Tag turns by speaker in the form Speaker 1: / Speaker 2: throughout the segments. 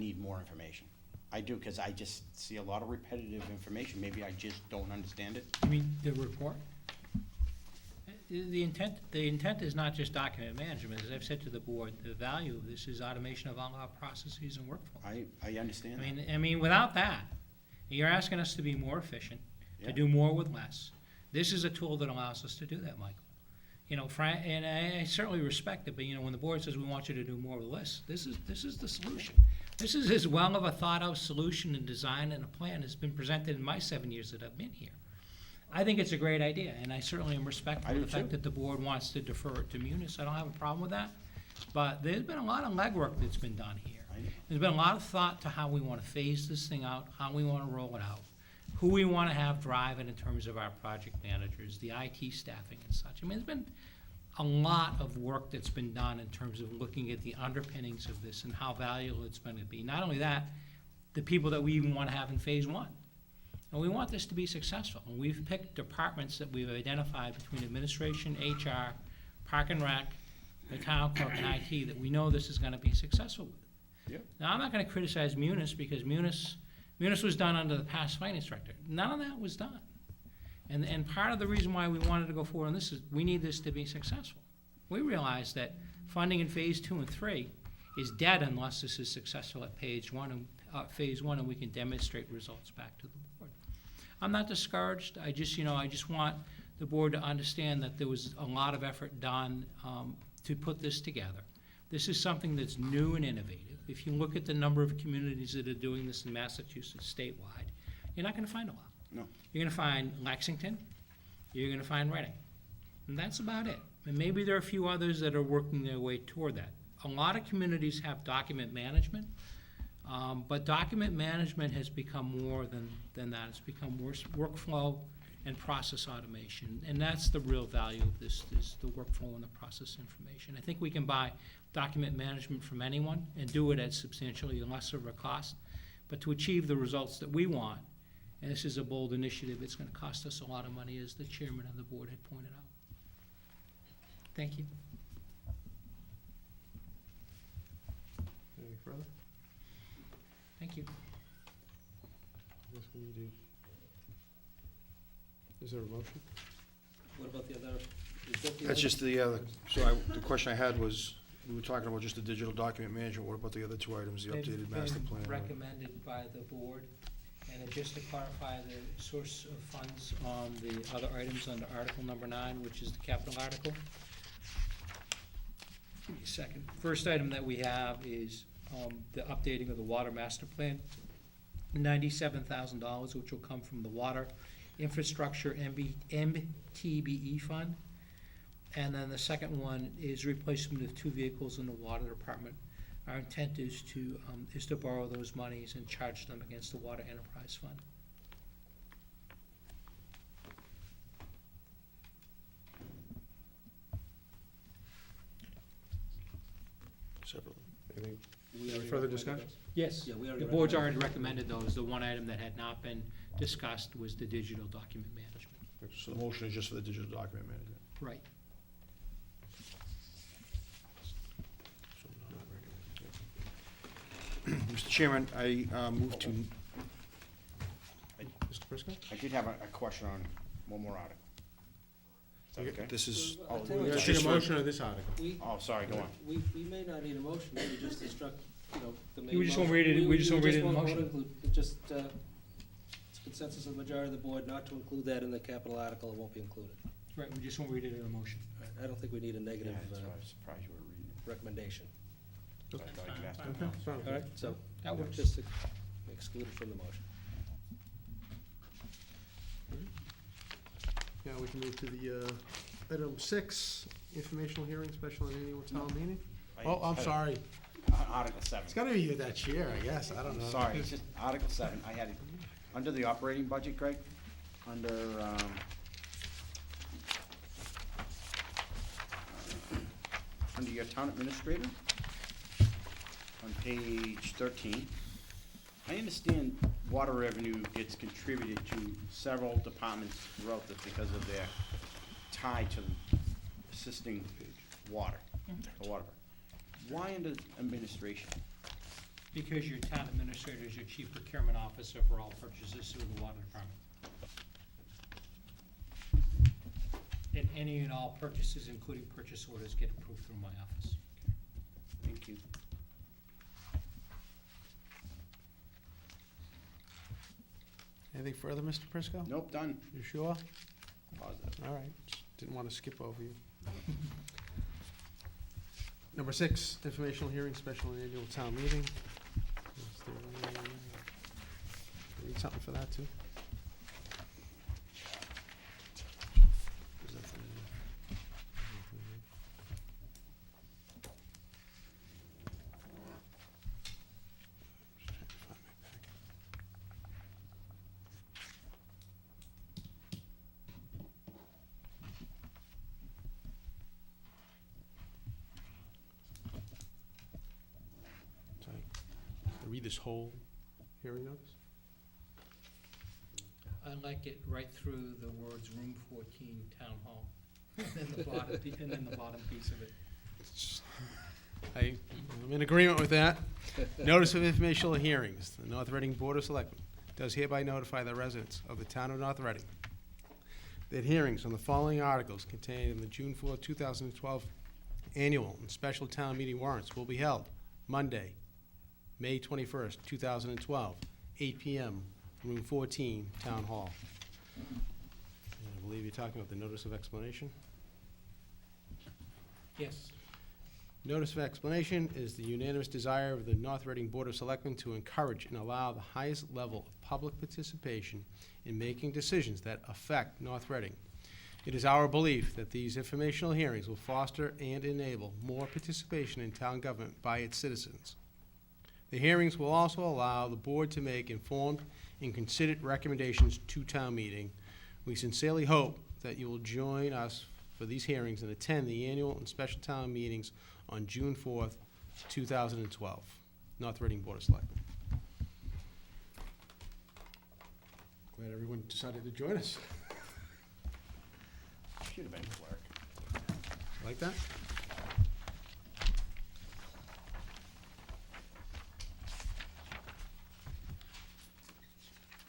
Speaker 1: need more information. I do, because I just see a lot of repetitive information. Maybe I just don't understand it.
Speaker 2: You mean the report? The intent is not just document management. As I've said to the board, the value of this is automation of all our processes and workflow.
Speaker 1: I understand that.
Speaker 2: I mean, without that, you're asking us to be more efficient,
Speaker 1: Yeah.
Speaker 2: to do more with less. This is a tool that allows us to do that, Michael. You know, and I certainly respect it, but you know, when the board says we want you to do more with less, this is the solution. This is as well of a thought-out solution and design and a plan has been presented in my 7 years that I've been here. I think it's a great idea, and I certainly am respectful of the fact that the board wants to defer it to Munis. I don't have a problem with that. But there's been a lot of legwork that's been done here. There's been a lot of thought to how we want to phase this thing out, how we want to roll it out, who we want to have drive it in terms of our project managers, the IT staffing and such. I mean, there's been a lot of work that's been done in terms of looking at the underpinnings of this and how valuable it's going to be. Not only that, the people that we even want to have in phase one. And we want this to be successful. And we've picked departments that we've identified between administration, HR, Park and Rec, the town clerk, and IT that we know this is going to be successful with.
Speaker 1: Yep.
Speaker 2: Now, I'm not going to criticize Munis because Munis was done under the past finance director. None of that was done. And part of the reason why we wanted to go forward on this is we need this to be successful. We realize that funding in phase 2 and 3 is dead unless this is successful at phase one and we can demonstrate results back to the board. I'm not discouraged. I just want the board to understand that there was a lot of effort done to put this together. This is something that's new and innovative. If you look at the number of communities that are doing this in Massachusetts statewide, you're not going to find a lot.
Speaker 1: No.
Speaker 2: You're going to find Lexington, you're going to find Reading, and that's about it. And maybe there are a few others that are working their way toward that. A lot of communities have document management, but document management has become more than that. It's become workflow and process automation, and that's the real value of this, is the workflow and the process information. I think we can buy document management from anyone and do it at substantially lesser of a cost, but to achieve the results that we want, and this is a bold initiative, it's going to cost us a lot of money, as the chairman of the board had pointed out. Thank you.
Speaker 3: Anything further?
Speaker 2: Thank you.
Speaker 3: I guess we need to. Is there a motion?
Speaker 4: What about the other?
Speaker 5: That's just the the question I had was, we were talking about just the digital document management. What about the other two items, the updated master plan?
Speaker 2: Been recommended by the board, and just to clarify the source of funds on the other items under Article number 9, which is the capital article. Give me a second. First item that we have is the updating of the water master plan, $97,000, which will come from the water infrastructure MTBE fund. And then the second one is replacement of 2 vehicles in the water department. Our intent is to borrow those monies and charge them against the water enterprise fund.
Speaker 5: Separately.
Speaker 3: Anything,
Speaker 4: We
Speaker 3: any
Speaker 4: already
Speaker 3: further
Speaker 4: recommended
Speaker 3: discussion?
Speaker 4: those.
Speaker 2: Yes,
Speaker 4: Yeah, we
Speaker 2: the
Speaker 4: already
Speaker 2: board's
Speaker 4: recommended.
Speaker 2: already recommended those. The one item that had not been discussed was the digital document management.
Speaker 5: So the motion is just for the digital document management.
Speaker 2: Right.
Speaker 5: Mr. Chairman, I move to,
Speaker 3: Mr. Prisco?
Speaker 1: I did have a question on one more article. Is that okay?
Speaker 5: this is,
Speaker 4: I'll tell
Speaker 3: We
Speaker 4: you
Speaker 3: gotta
Speaker 4: what,
Speaker 3: take a
Speaker 5: just for-
Speaker 3: motion on this article.
Speaker 4: we,
Speaker 1: Oh, sorry, go on.
Speaker 4: we may not need a motion, maybe just instruct, the main.
Speaker 2: We just won't
Speaker 4: motion.
Speaker 2: read it- we just won't read it in the
Speaker 4: won't
Speaker 2: motion.
Speaker 4: include- it just, it's consensus of the majority of the board not to include that in the capital article, it won't be included.
Speaker 2: Right, we just won't read it in a motion.
Speaker 4: I don't think we need a
Speaker 1: Yeah,
Speaker 4: negative
Speaker 1: that's why I was surprised you were reading it.
Speaker 4: recommendation.
Speaker 1: I thought you'd ask me.
Speaker 3: Okay, fine.
Speaker 4: All right, so
Speaker 2: That works.
Speaker 4: just exclude it from the motion.
Speaker 3: Now we can move to the, item 6, informational hearing, special and annual town meeting. Oh, I'm
Speaker 1: had a-
Speaker 3: sorry.
Speaker 1: Article 7.
Speaker 3: It's gotta be you, that chair, I guess, I don't know.
Speaker 1: Sorry, it's just Article 7. I had it under the operating budget, Greg, under, under your town administrator, on page 13. I understand water revenue gets contributed to several departments throughout this because of their tie to assisting water, the water. Why under administration?
Speaker 2: Because your town administrator is your chief procurement officer for all purchases through the water department. And any and all purchases, including purchase orders, get approved through my office.
Speaker 1: Thank you.
Speaker 3: Anything further, Mr. Prisco?
Speaker 1: Nope, done.
Speaker 3: You sure?
Speaker 1: Positive.
Speaker 3: All right, just didn't want to skip over you. Number 6, informational hearing, special and annual town meeting. Is there, need something for that, too? Is that the- Just trying to find my packet. Sorry. I read this whole hearing notice?
Speaker 2: I like it right through the words room 14, town hall. And then the bottom, and then the bottom piece of it.
Speaker 3: I'm in agreement with that. Notice of informational hearings. The North Reading Board of Selectmen does hereby notify the residents of the town of North Reading that hearings on the following articles contained in the June 4, 2012 annual and special town meeting warrants will be held Monday, May 21st, 2012, 8 p.m., room 14, Town Hall. And I believe you're talking about the notice of explanation.
Speaker 2: Yes.
Speaker 3: Notice of explanation is the unanimous desire of the North Reading Board of Selectmen to encourage and allow the highest level of public participation in making decisions that affect North Reading. It is our belief that these informational hearings will foster and enable more participation in town government by its citizens. The hearings will also allow the board to make informed and considered recommendations to town meeting. We sincerely hope that you will join us for these hearings and attend the annual and special town meetings on June 4th, 2012. North Reading Board of Selectmen. Glad everyone decided to join us.
Speaker 1: Should have been clerk.
Speaker 3: Like that?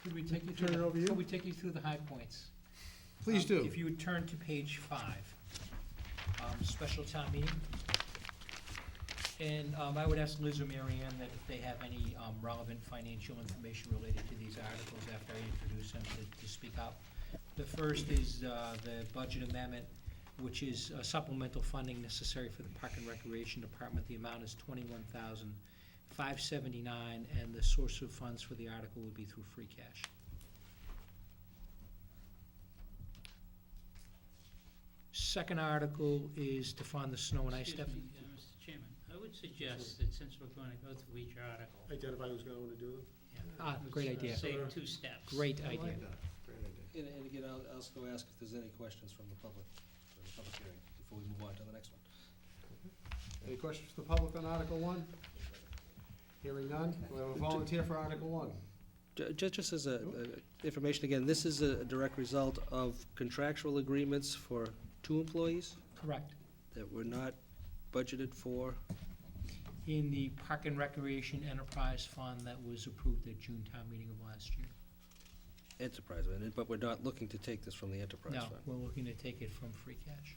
Speaker 2: Could we take you
Speaker 3: Turn
Speaker 2: through,
Speaker 3: it over to you?
Speaker 2: could we take you through the high points?
Speaker 3: Please do.
Speaker 2: If you would turn to page 5, special town meeting. And I would ask Liz or Mary Ann that if they have any relevant financial information related to these articles after I introduce them to speak up. The first is the budget amendment, which is supplemental funding necessary for the Park and Recreation Department. The amount is $21,579, and the source of funds for the article would be through free cash. Second article is to fund the snow and ice
Speaker 6: Excuse
Speaker 2: stuff.
Speaker 6: me, Mr. Chairman, I would suggest that since we're going to go through each article.
Speaker 3: Identify who's going to do them.
Speaker 2: Great idea.
Speaker 6: Save 2 steps.
Speaker 2: Great idea.
Speaker 3: Great idea.
Speaker 4: And again, I'll also ask if there's any questions from the public, for the public hearing, before we move on to the next one.
Speaker 3: Any questions for the public on Article 1? Hearing none, we have a volunteer for Article 1.
Speaker 4: Just as information, again, this is a direct result of contractual agreements for 2 employees
Speaker 2: Correct.
Speaker 4: that were not budgeted for.
Speaker 2: In the Park and Recreation Enterprise Fund that was approved at June town meeting of last year.
Speaker 4: Enterprise, but we're not looking to take this from the enterprise
Speaker 2: No,
Speaker 4: fund.
Speaker 2: we're looking to take it from free cash.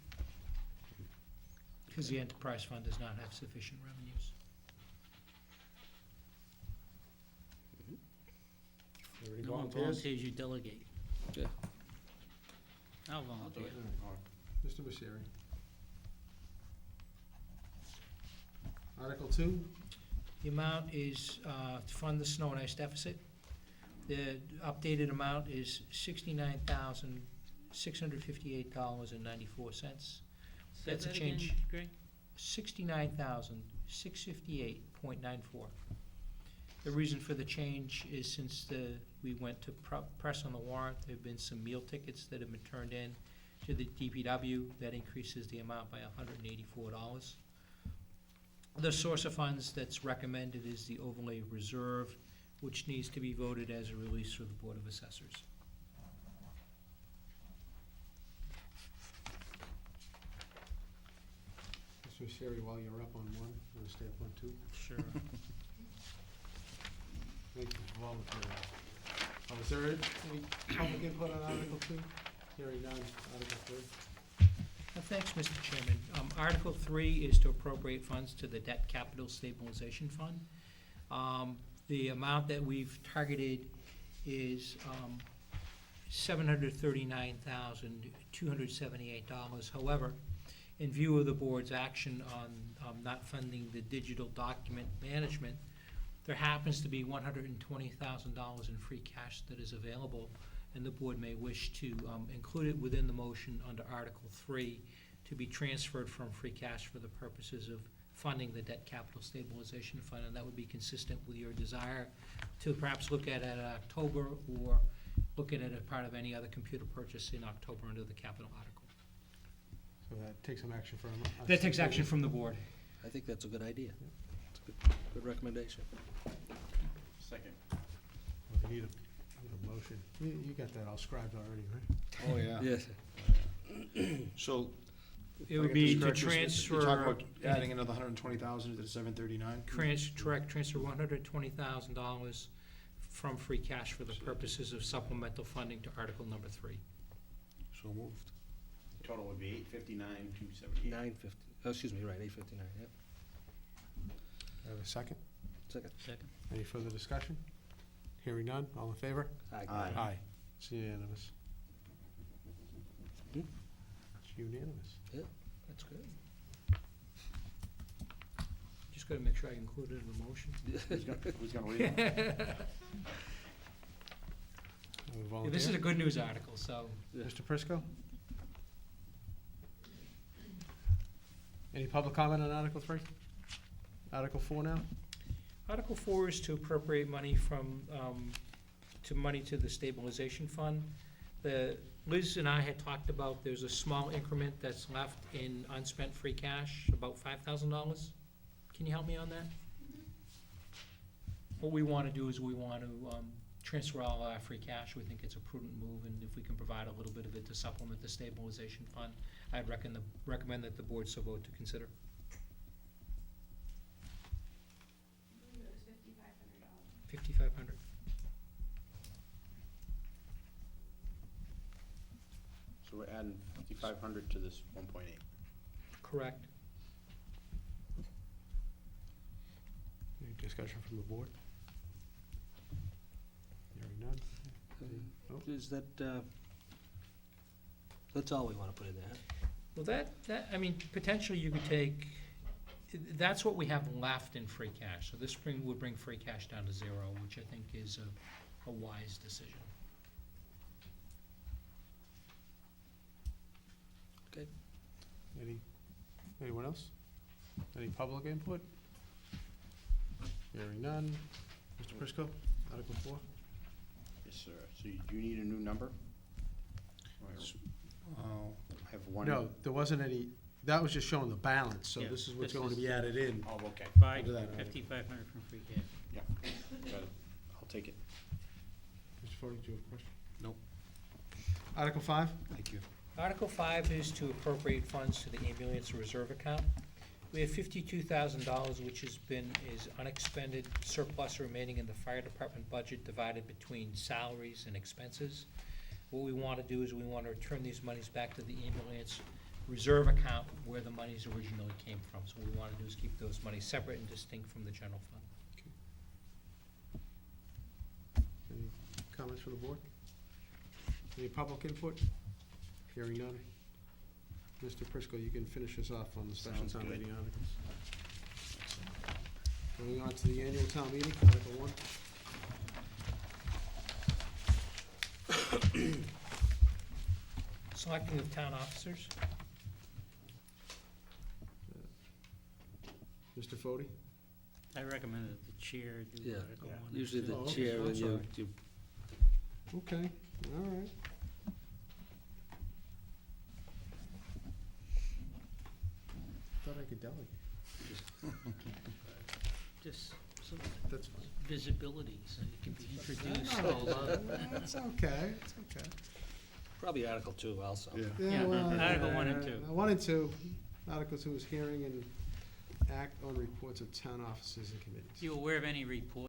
Speaker 2: Because the enterprise fund does not have sufficient revenues.
Speaker 3: Anybody
Speaker 6: No one
Speaker 3: volunteers?
Speaker 6: volunteers, you delegate.
Speaker 4: Yeah.
Speaker 6: I'll volunteer.
Speaker 3: Mr. Misery. Article 2,
Speaker 2: The amount is to fund the snow and ice deficit. The updated amount is $69,658.94.
Speaker 6: Say
Speaker 2: That's a
Speaker 6: that again,
Speaker 2: change.
Speaker 6: Greg?
Speaker 2: $69,658.94. The reason for the change is since we went to press on the warrant, there have been some meal tickets that have been turned in to the DPW. That increases the amount by $184. The source of funds that's recommended is the overlay reserve, which needs to be voted as a release through the Board of Assessors.
Speaker 3: Mr. Misery, while you're up on 1, you want to stay up on 2?
Speaker 2: Sure.
Speaker 3: volunteer. Is there any public input on Article 2? Hearing none, Article 3.
Speaker 2: Thanks, Mr. Chairman. Article 3 is to appropriate funds to the Debt Capital Stabilization Fund. The amount that we've targeted is $739,278. However, in view of the board's action on not funding the digital document management, there happens to be $120,000 in free cash that is available, and the board may wish to include it within the motion under Article 3 to be transferred from free cash for the purposes of funding the Debt Capital Stabilization Fund, and that would be consistent with your desire to perhaps look at it in October or look at it as part of any other computer purchase in October under the capital article.
Speaker 3: So that takes some action from.
Speaker 2: That takes action from the board.
Speaker 4: I think that's a good idea. It's a good recommendation.
Speaker 1: Second.
Speaker 3: Well, you need a motion. You got that all scribed already, right?
Speaker 5: Oh, yeah.
Speaker 4: Yes.
Speaker 5: So.
Speaker 2: It would be to
Speaker 5: You're talking
Speaker 2: transfer,
Speaker 5: about adding another 120,000 to the 739?
Speaker 2: transfer $120,000 from free cash for the purposes of supplemental funding to Article number 3.
Speaker 5: So moved.
Speaker 1: Total would be $859,278.
Speaker 4: 950, oh, excuse me, right, 859, yep.
Speaker 3: Have a second?
Speaker 4: Second.
Speaker 6: Second.
Speaker 3: Any further discussion? Hearing none, all in favor?
Speaker 1: Aye.
Speaker 3: Aye. It's unanimous.
Speaker 4: Hmm?
Speaker 3: It's unanimous.
Speaker 4: That's good.
Speaker 2: Just gotta make sure I include it in the motion.
Speaker 1: Who's gonna lead?
Speaker 3: Volunteer?
Speaker 2: This is a good news article, so
Speaker 3: Mr. Prisco? Any public comment on Article 3? Article 4 now?
Speaker 2: Article 4 is to appropriate money from, to the stabilization fund. Liz and I had talked about, there's a small increment that's left in unspent free cash, about $5,000. Can you help me on that? What we want to do is we want to transfer all our free cash. We think it's a prudent move, and if we can provide a little bit of it to supplement the stabilization fund, I'd recommend that the board so vote to consider.
Speaker 7: It was $5,500.
Speaker 2: $5,500.
Speaker 1: So we're adding 5,500 to this 1.8.
Speaker 2: Correct.
Speaker 3: Any discussion from the board? Hearing none? Oh.
Speaker 4: Is that, that's all we want to put in there, huh?
Speaker 2: Well, I mean, potentially you could take, that's what we have left in free cash. So this would bring free cash down to 0, which I think is a wise decision.
Speaker 3: Anyone else? Any public input? Hearing none. Mr. Prisco, Article 4?
Speaker 1: Yes, sir. So do you need a new number? I have one.
Speaker 3: No, there wasn't any, that was just showing the balance, so
Speaker 6: Yeah,
Speaker 3: this is what's
Speaker 6: this
Speaker 3: going to
Speaker 6: is-
Speaker 3: be added in.
Speaker 1: Oh, okay.
Speaker 3: Under that, right.
Speaker 6: 5,500 from free cash.
Speaker 1: Yeah. Got it. I'll take it.
Speaker 3: Mr. Fode, do you have a question?
Speaker 5: Nope.
Speaker 3: Article 5?
Speaker 5: Thank you.
Speaker 2: Article 5 is to appropriate funds to the ambulance reserve account. We have $52,000, which is unexpended surplus remaining in the fire department budget divided between salaries and expenses. What we want to do is we want to return these monies back to the ambulance reserve account where the monies originally came from. So what we want to do is keep those monies separate and distinct from the general fund.
Speaker 3: Any comments from the board? Any public input? Hearing none. Mr. Prisco, you can finish us off on the special
Speaker 1: Sounds
Speaker 3: town
Speaker 1: good.
Speaker 3: meeting articles. Going on to the annual town meeting, Article 1.
Speaker 2: Selecting of town officers.
Speaker 3: Mr. Fode?
Speaker 6: I recommend that the chair do
Speaker 4: Yeah.
Speaker 6: Article 1 and
Speaker 4: Usually
Speaker 6: 2.
Speaker 4: the
Speaker 3: Oh, okay.
Speaker 4: chair
Speaker 3: I'm
Speaker 4: and you,
Speaker 3: sorry.
Speaker 4: you
Speaker 3: Okay, all right. Thought I could delegate.
Speaker 6: Just some
Speaker 3: That's fine.
Speaker 6: visibility, so it can be introduced.
Speaker 3: No, it's okay, it's okay.
Speaker 4: probably Article 2 also.
Speaker 6: Yeah, Article 1 and 2.
Speaker 3: 1 and 2. Article 2 is hearing and act on reports of town offices and committees.
Speaker 6: You aware of any report